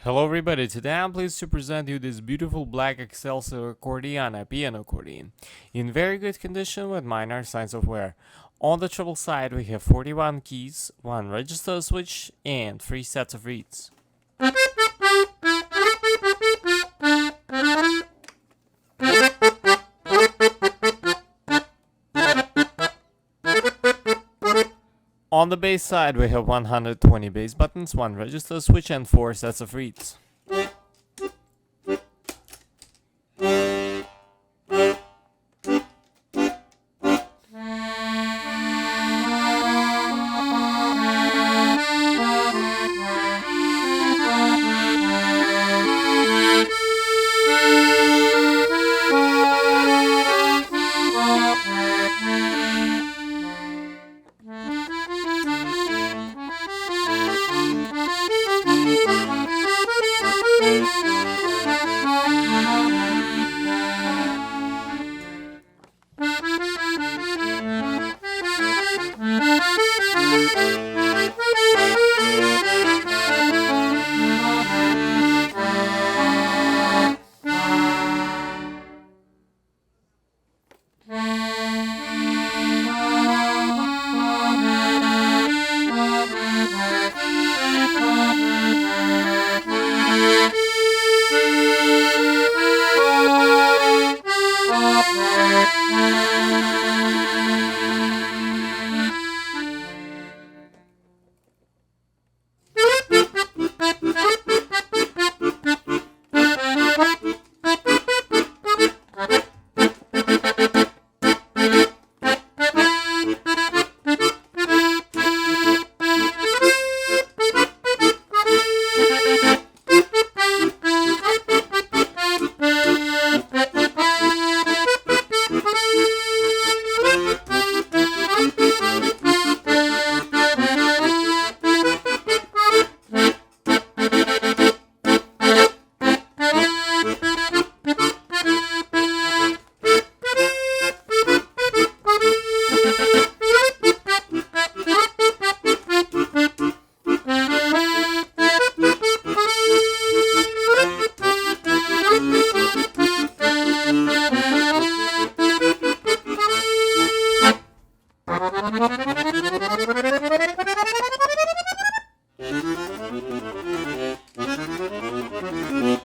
Hello everybody, today I'm pleased to present you this beautiful black Excelsior Accordiana piano accordion in very good condition with minor signs of wear. On the treble side we have 41 keys, 1 register switch and 3 sets of reeds. On the bass side we have 120 bass buttons, 1 register switch and 4 sets of reeds.